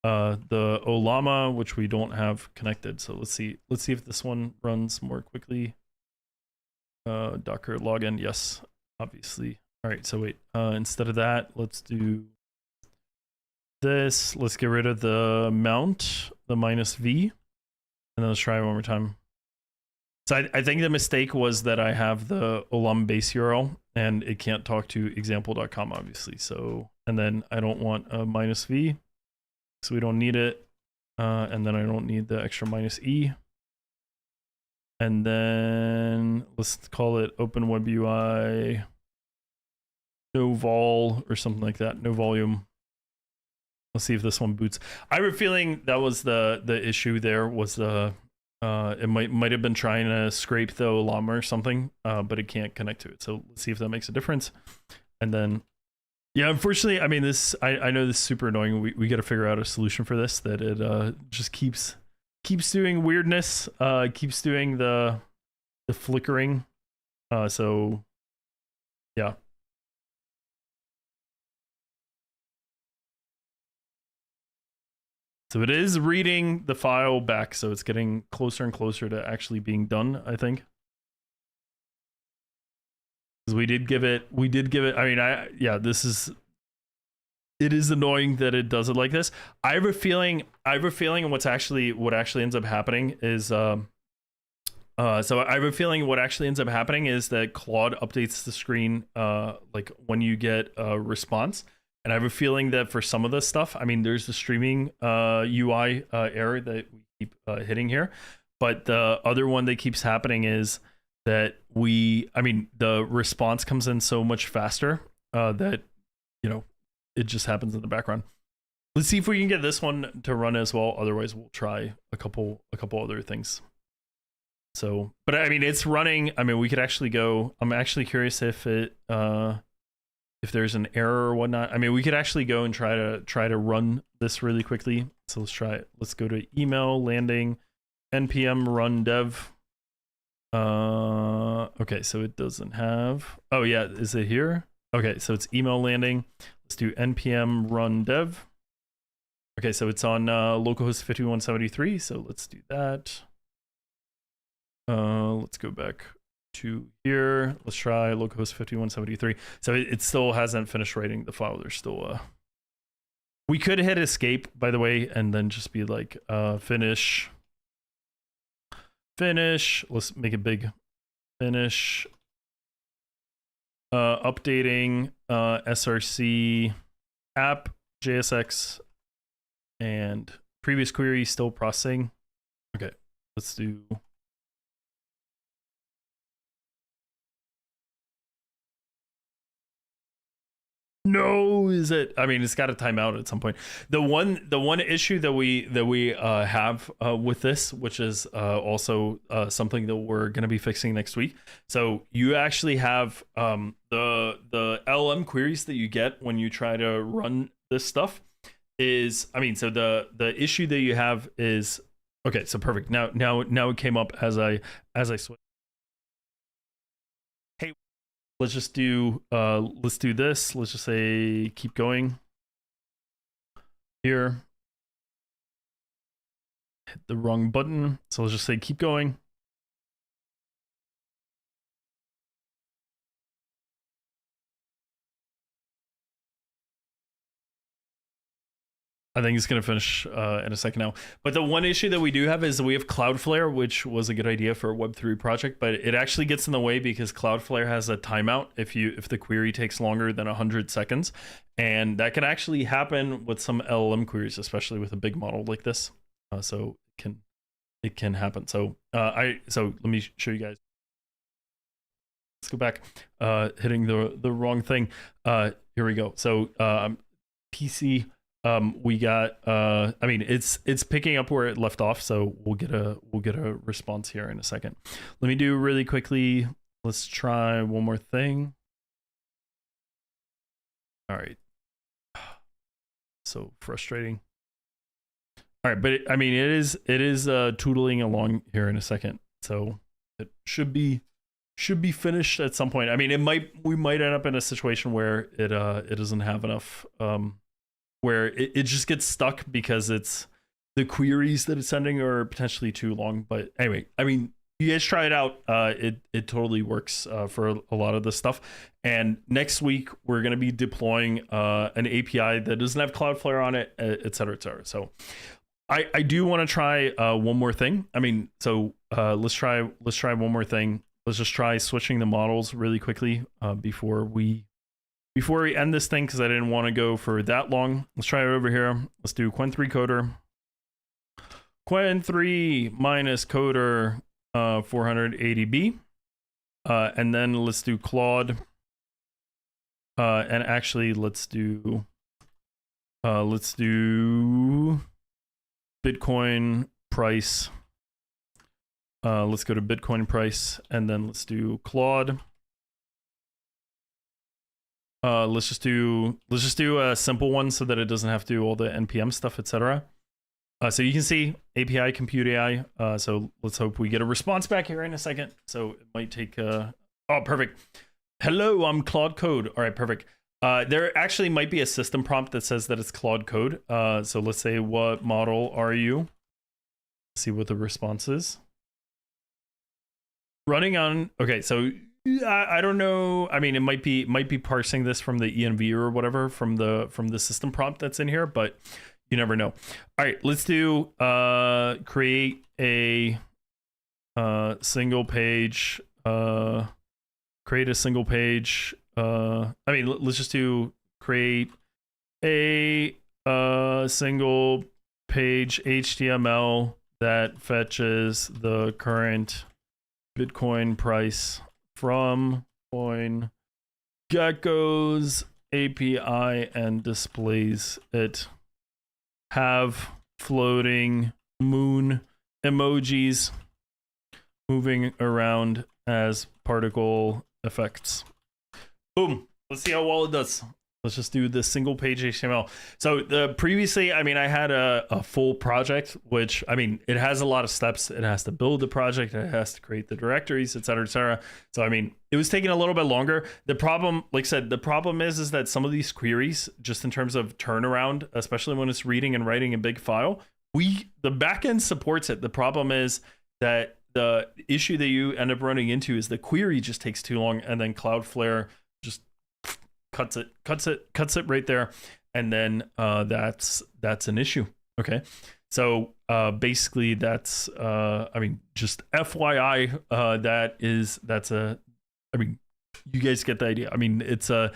the Olama, which we don't have connected. So let's see if this one runs more quickly. Docker login, yes, obviously. All right, so wait, instead of that, let's do this. Let's get rid of the mount, the -v, and then let's try it one more time. So I think the mistake was that I have the Olam base URL and it can't talk to example.com, obviously. So, and then I don't want a -v, so we don't need it. And then I don't need the extra -e. And then let's call it Open Web UI, no vol or something like that, no volume. Let's see if this one boots. I have a feeling that was the issue there was the, it might have been trying to scrape the Olama or something, but it can't connect to it. So let's see if that makes a difference. And then, yeah, unfortunately, I mean, this, I know this is super annoying. We got to figure out a solution for this, that it just keeps doing weirdness, keeps doing the flickering. So yeah. So it is reading the file back, so it's getting closer and closer to actually being done, I think. Because we did give it, I mean, it is annoying that it does it like this. I have a feeling what actually ends up happening is, so I have a feeling what actually ends up happening is that Claude updates the screen, like when you get a response. And I have a feeling that for some of this stuff, I mean, there's the streaming UI error that we keep hitting here. But the other one that keeps happening is that the response comes in so much faster that, you know, it just happens in the background. Let's see if we can get this one to run as well. Otherwise, we'll try a couple other things. So, but I mean, it's running. I mean, we could actually go. I'm actually curious if it, if there's an error or whatnot. I mean, we could actually go and try to run this really quickly. So let's try it. Let's go to email landing, npm run dev. Okay, so it doesn't have. Oh yeah, is it here? Okay, so it's email landing. Let's do npm run dev. Okay, so it's on localhost 5173. So let's do that. Let's go back to here. Let's try localhost 5173. So it still hasn't finished writing the file. There's still we could hit escape, by the way, and then just be like finish. Let's make it big. Finish updating src app JSX and previous query still processing. Okay, let's do. No, is it? I mean, it's got to time out at some point. The one issue that we have with this, which is also something that we're going to be fixing next week. So you actually have the LLM queries that you get when you try to run this stuff is, I mean, so the issue that you have is, okay, so perfect. Now it came up as I switched. Hey, let's just do let's do this. Let's just say keep going here. Hit the wrong button. So let's just say keep going. I think it's going to finish in a second now. But the one issue that we do have is that we have Cloudflare, which was a good idea for a Web3 project, but it actually gets in the way because Cloudflare has a timeout if the query takes longer than 100 seconds. And that can actually happen with some LLM queries, especially with a big model like this. So it can happen. So so let me show you guys. Let's go back, hitting the wrong thing. Here we go. So PC. We got I mean it's picking up where it left off, so we'll get a response here in a second. Let me do really quickly, let's try one more thing. All right. So frustrating. All right, but I mean it is tootling along here in a second, so it should be finished at some point. I mean we might end up in a situation where it doesn't have enough where it just gets stuck because it's the queries that it's sending are potentially too long. But anyway, I mean, you guys try it out. It totally works for a lot of this stuff. And next week, we're going to be deploying an API that doesn't have Cloudflare on it, et cetera, et cetera. So I do want to try one more thing. I mean, so let's try one more thing. Let's just try switching the models really quickly before we end this thing, because I didn't want to go for that long. Let's try it over here. Let's do Qwen3 coder. Qwen3 minus coder 480B. And then let's do Claude. And actually let's do Bitcoin price. Let's go to Bitcoin price and then let's do Claude. Let's just do a simple one so that it doesn't have to do all the npm stuff, etc. So you can see API Comput3 AI. So let's hope we get a response back here in a second. So it might take oh, perfect. Hello, I'm Claude Code. All right, perfect. There actually might be a system prompt that says that it's Claude Code. So let's say, what model are you? See what the response is. Running on, okay, so I don't know. I mean, it might be parsing this from the env or whatever from the system prompt that's in here, but you never know. All right, let's do create a single page. Create a single page. I mean, let's just do create a single page HTML that fetches the current Bitcoin price from CoinGecko's API and displays it. Have floating moon emojis moving around as particle effects. Boom. Let's see how well it does. Let's just do the single page HTML. So previously, I mean, I had a full project, which, I mean, it has a lot of steps. It has to build the project. It has to create the directories, et cetera, et cetera. So, I mean, it was taking a little bit longer. The problem, like I said, the problem is that some of these queries, just in terms of turnaround, especially when it's reading and writing a big file, the backend supports it. The problem is that the issue that you end up running into is the query just takes too long, and then Cloudflare just cuts it right there, and then that's an issue. Okay, so basically that's I mean, just FYI, that's a, I mean, you guys get the idea. I mean, it's a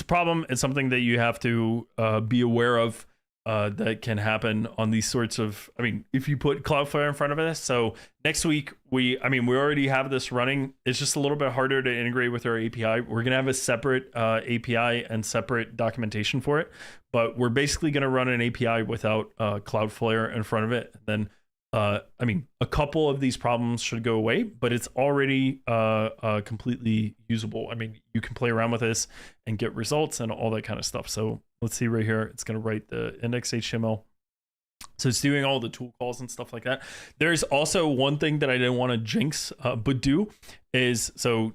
problem. It's something that you have to be aware of. that can happen on these sorts of, I mean, if you put Cloudflare in front of us. So next week, we already have this running. It's just a little bit harder to integrate with our API. We're going to have a separate API and separate documentation for it, but we're basically going to run an API without Cloudflare in front of it. Then, I mean, a couple of these problems should go away, but it's already completely usable. I mean, you can play around with this and get results and all that kind of stuff. So let's see right here. It's going to write the index HTML. So it's doing all the tool calls and stuff like that. There's also one thing that I didn't want to jinx, but do is, so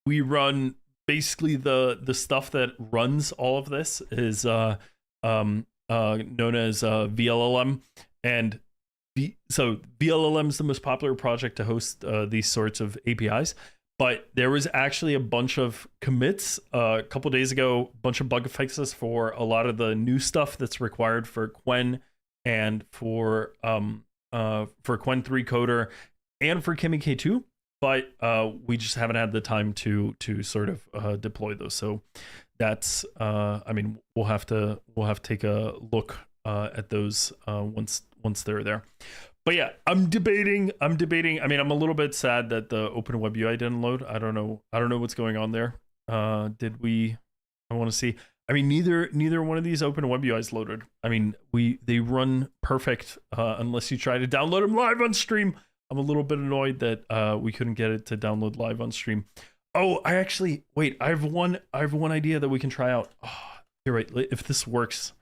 we run basically the stuff that runs all of this is known as VLLM. And so VLLM is the most popular project to host these sorts of APIs. But there was actually a bunch of commits a couple days ago, a bunch of bug fixes for a lot of the new stuff that's required for Qwen and for Qwen 3 Coder and for Kimi K2. But we just haven't had the time to sort of deploy those. So that's I mean, we'll have to take a look at those once they're there. But yeah, I'm debating. I mean, I'm a little bit sad that the Open Web UI didn't load. I don't know what's going on there. I want to see. I mean, neither one of these Open Web UIs loaded. I mean, they run perfect unless you try to download them live on stream. I'm a little bit annoyed that we couldn't get it to download live on stream. Oh, I have one idea that we can try out. Oh, you're right. If this works.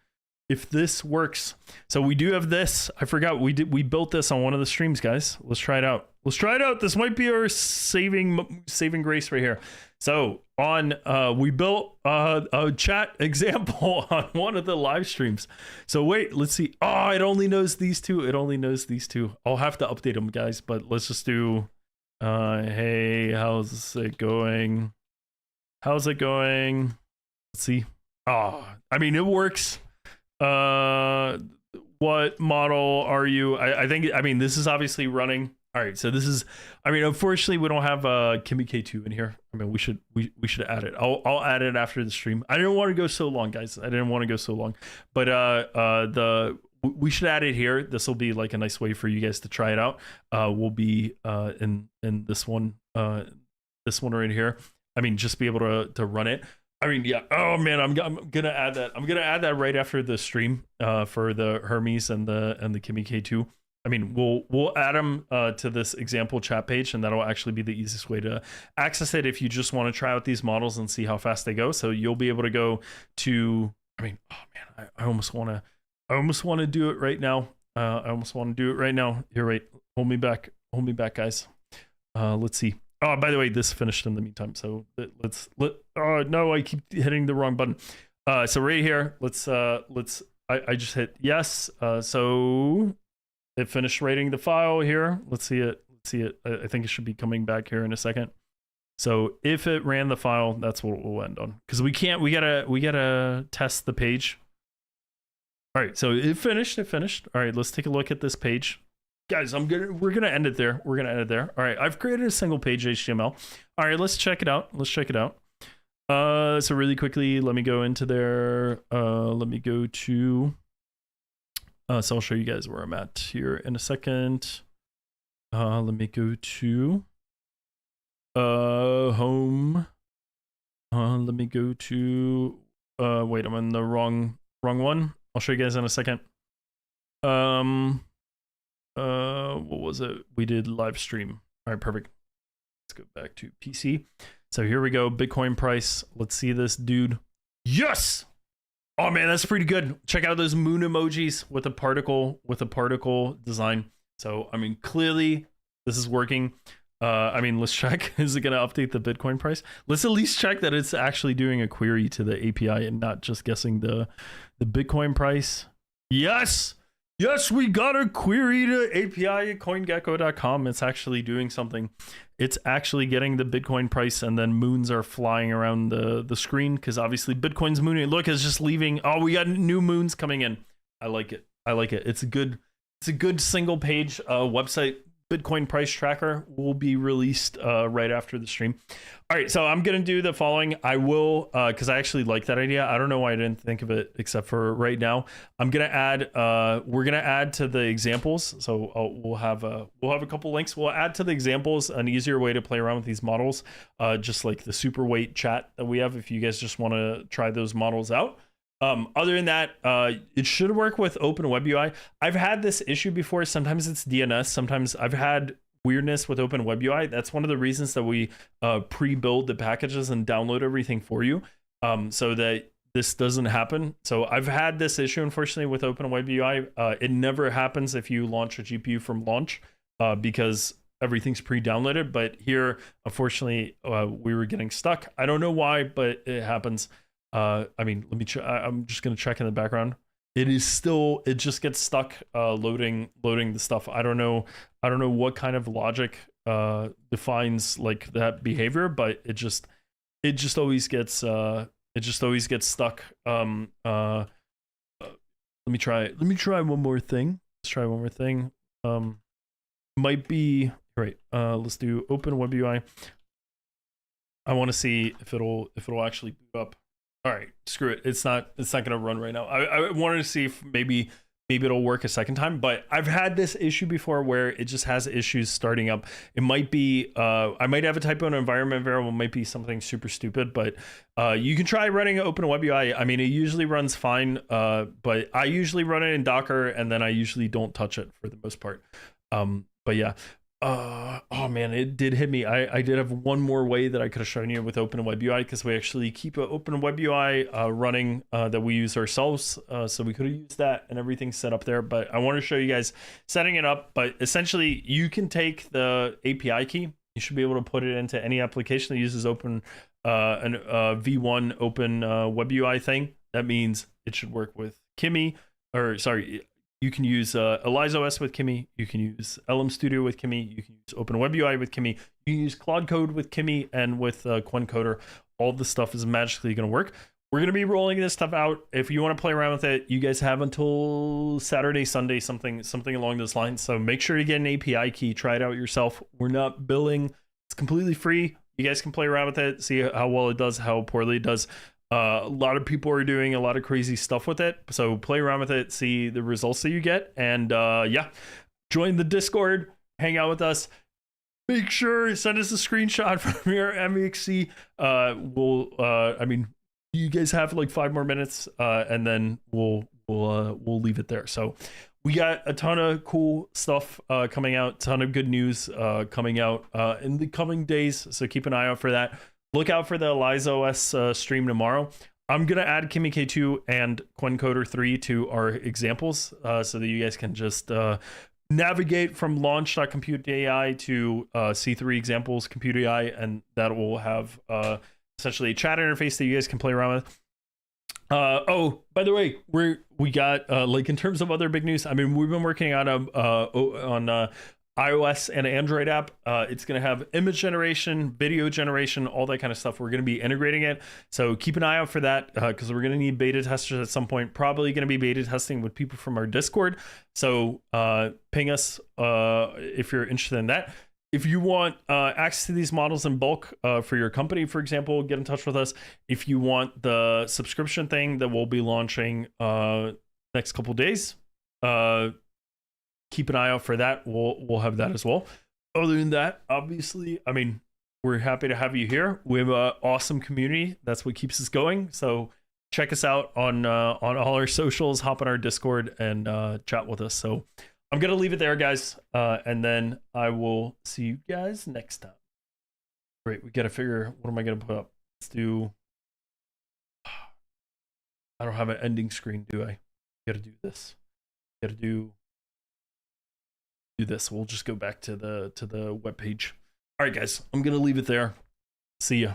So we do have this. I forgot we built this on one of the streams, guys. Let's try it out. This might be our saving grace right here. So on we built a chat example on one of the live streams. So wait, let's see. Oh, it only knows these two. I'll have to update them, guys, but let's just do hey, how's it going? Let's see. Oh, I mean, it works. What model are you? I think, I mean, this is obviously running. All right, so this is, I mean, unfortunately we don't have Kimi K2 in here. I mean, we should add it. I'll add it after the stream. I didn't want to go so long, guys. But we should add it here. This will be like a nice way for you guys to try it out. We'll be in this one right here. I mean, just be able to run it. I mean, yeah. Oh man, I'm gonna add that. I'm gonna add that right after the stream for the Hermes and the Kimi K2. I mean, we'll add them to this example chat page, and that'll actually be the easiest way to access it if you just want to try out these models and see how fast they go. So you'll be able to go to. I mean, oh man, I almost want to do it right now. Here, wait, hold me back, guys. Let's see. Oh, by the way, this finished in the meantime. So oh no, I keep hitting the wrong button. So right here, I just hit yes. So it finished writing the file here. Let's see it. I think it should be coming back here in a second. So if it ran the file, that's what we'll end on. Because we gotta test the page. All right, so it finished. All right, let's take a look at this page. Guys, we're gonna end it there. All right, I've created a single page HTML. All right, let's check it out. So really quickly, let me go into there. Let me go to. So I'll show you guys where I'm at here in a second. Let me go to home. Let me go to wait, I'm in the wrong one. I'll show you guys in a second. What was it? We did live stream. All right, perfect. Let's go back to PC. So here we go. Bitcoin price. Let's see this dude. Yes. Oh man, that's pretty good. Check out those moon emojis with a particle design. So I mean, clearly this is working. I mean, let's check. Is it going to update the Bitcoin price? Let's at least check that it's actually doing a query to the API and not just guessing the Bitcoin price. Yes. Yes, we got a query to API at CoinGecko.com. It's actually doing something. It's actually getting the Bitcoin price, and then moons are flying around the screen because obviously Bitcoin's mooning. Look, it's just leaving. Oh, we got new moons coming in. I like it. It's a good single page website Bitcoin price tracker will be released right after the stream. All right, so I'm gonna do the following. I will, because I actually like that idea. I don't know why I didn't think of it, except for right now. I'm gonna add. We're gonna add to the examples. So we'll have a couple links. We'll add to the examples an easier way to play around with these models, just like the super weight chat that we have. If you guys just want to try those models out. Other than that, it should work with Open Web UI. I've had this issue before. Sometimes it's DNS. Sometimes I've had weirdness with Open Web UI. That's one of the reasons that we pre-build the packages and download everything for you, so that this doesn't happen. So I've had this issue, unfortunately, with Open Web UI. It never happens if you launch a GPU from launch, because everything's pre-downloaded. But here, unfortunately, we were getting stuck. I don't know why, but it happens. I mean, let me I'm just gonna check in the background. It just gets stuck loading the stuff. I don't know what kind of logic defines like that behavior, but it just always gets stuck. Let me try one more thing. Let's try one more thing. Might be right. Let's do Open Web UI. I want to see if it'll actually boot up. All right, screw it. It's not gonna run right now. I wanted to see if maybe it'll work a second time, but I've had this issue before where it just has issues starting up. It might be I might have a typo in environment variable. It might be something super stupid, but you can try running Open Web UI. I mean, it usually runs fine, but I usually run it in Docker, and then I usually don't touch it for the most part. But yeah. Oh man, it did hit me. I did have one more way that I could have shown you with Open Web UI, because we actually keep an Open Web UI running that we use ourselves. So we could have used that and everything set up there. But I want to show you guys setting it up. But essentially, you can take the API key. You should be able to put it into any application that uses Open an V1 Open Web UI thing. That means it should work with Kimi, or sorry. You can use ElizaOS with Kimi. You can use LM Studio with Kimi. You can use Open Web UI with Kimi. You can use Claude Code with Kimi and with Qwen Coder. All the stuff is magically going to work. We're going to be rolling this stuff out. If you want to play around with it, you guys have until Saturday, Sunday, something along those lines. So make sure to get an API key. Try it out yourself. We're not billing. It's completely free. You guys can play around with it, see how well it does, how poorly it does. A lot of people are doing a lot of crazy stuff with it, so play around with it, see the results that you get, and yeah, join the Discord, hang out with us. Make sure send us a screenshot from your MEXC. I mean, you guys have like 5 more minutes, and then we'll leave it there. So we got a ton of cool stuff coming out, ton of good news coming out in the coming days. So keep an eye out for that. Look out for the ElizaOS stream tomorrow. I'm going to add Kimi K2 and Qwen Coder 3 to our examples so that you guys can just navigate from launch.comput.ai to C3 examples, Comput.ai, and that will have essentially a chat interface that you guys can play around with. Oh, by the way, we got like in terms of other big news, I mean, we've been working on iOS and Android app. It's going to have image generation, video generation, all that kind of stuff. We're going to be integrating it. So keep an eye out for that because we're going to need beta testers at some point. Probably going to be beta testing with people from our Discord. So ping us if you're interested in that. If you want access to these models in bulk for your company, for example, get in touch with us. If you want the subscription thing that we'll be launching next couple days, keep an eye out for that. We'll have that as well. Other than that, obviously, I mean, we're happy to have you here. We have an awesome community. That's what keeps us going. So check us out on all our socials, hop on our Discord, and chat with us. So I'm going to leave it there, guys. And then I will see you guys next time. Great. We got to figure, what am I going to put up? Let's do, I don't have an ending screen, do I? Got to do this. Got to do this. We'll just go back to the web page. All right, guys, I'm going to leave it there. See ya.